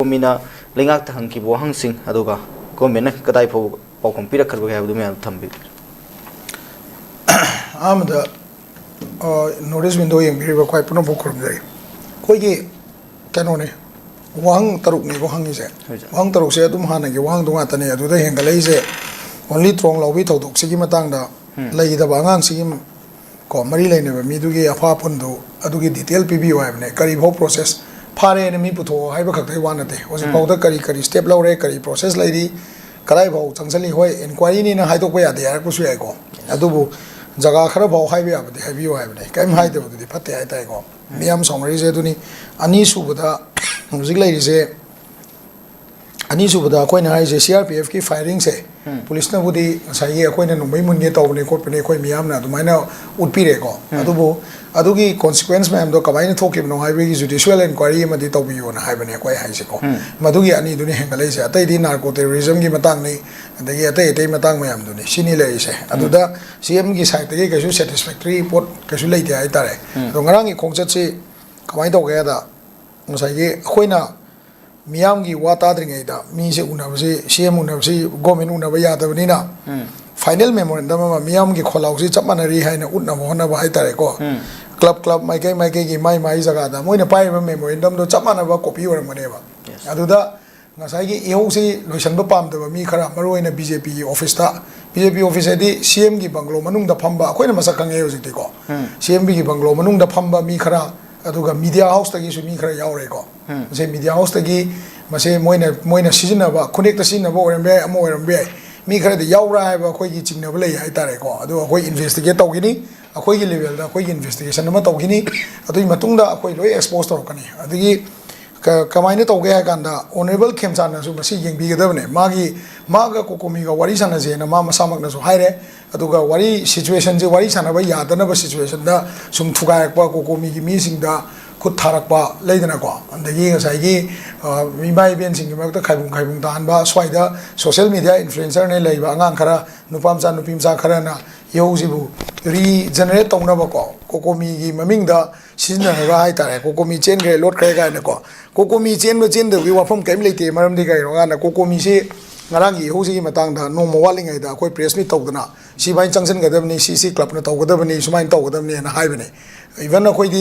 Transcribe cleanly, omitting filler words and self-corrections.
Mina Lingak Hanki Bohang Sing Aduga Gomina Kadaipo Pompira Kabuya Tambi. I'm the notice window in River quite Punopokum day. Kogi Canone Wang Taruk Wang is it? Wang Taruk said to Hana, Wang Dumatane, do the Hengalaze only Trong Lovito, Sigimatanga, Lay the Bangan Sigim, Marilene, Midugi, a Papundo, Adugi detail PBO, Karibo process. Pare enemy puto Hibakate was a powder curry step laure curry process lady Karaibo, Tansali Hoi, inquiring in a hideaway the Arcusuego. Adubu Zaga Karabo Highway up the heavy highway. Came hide to the Pate Itago. Miam Somari Zeduni, Anisu with the music lady say Anisu with the coin eyes, CRPF firing say. Police would the Saye coin and women get over the corporate Miamna to mine would pirego. Adubu. Adugi consequence ma'am do Kabine Tokim no highway judicial inquiry Maditobi on highway quite highsico. Madugi Ani Duni Hengalaze, a tay narco terrorism gimatangni, and the Yate Matang Mayam Duni, Sinilase, Aduda, CM Gisai, the satisfactory port Casulate Itare. Rongarangi Concerti, Kawaii together, Musai, Huena, Miamgi, Wata Dringata, Mise Unavsi, CM Unavsi, Gomin Unavaya Nina. Final memorandum Miamgi Kolausi, Chapanari, and Utnavona Haitareko. Club, my Zagada, Moina Pai memorandum, the Chapanava copy or whatever. Aduda, Nasagi, Eosi, Lucian Pam, the Mikara, Maru in a BJP office, BJP office, CM Gibanglo, Manung the Pamba, Quena Masakang Eositico, CMB Gibanglo, Manung the Pamba, Mikara, Aduga, Media House, the issue Mikara Yaureko. Say Media House, the Gi, Mase Moina season about connect the scene of more and bear. Mikara the Yaura, a quay Chinabele, Itareko, do a quay investigate Togini, a quay level, a quay investigation, a Matogini, a doing Matunda, a quay exposed to Okani. The Kamine Togaganda, Honorable Kemsana, Sumasi, Big Devne, Maga Cocomi, Warisana, and Mama Samakna Haire, Aduga Wari situations, Warisana, Yadanaba situation, some Tuga, Cocomi missing the Kutarakpa, Ladenako, and the years I gave me by being about the Kaibung Tanba, Swider, social media influencer, Labor, Ankara, Nupamsa, Nupimsa Karana, Yosibu, regenerate Tonabako, Cocomi, Maminda, Season right, Cocomi Chen, Lord Craiganako, Cocomi Chen, the we were from Camlete, Maram de Gairana, Cocomi, Narangi, Hosi Matanga, no more walling at the quite press me Togana. She might Junction Gadamni, CC Club, not Ogadamni, she might talk with them in a highway. Even a quite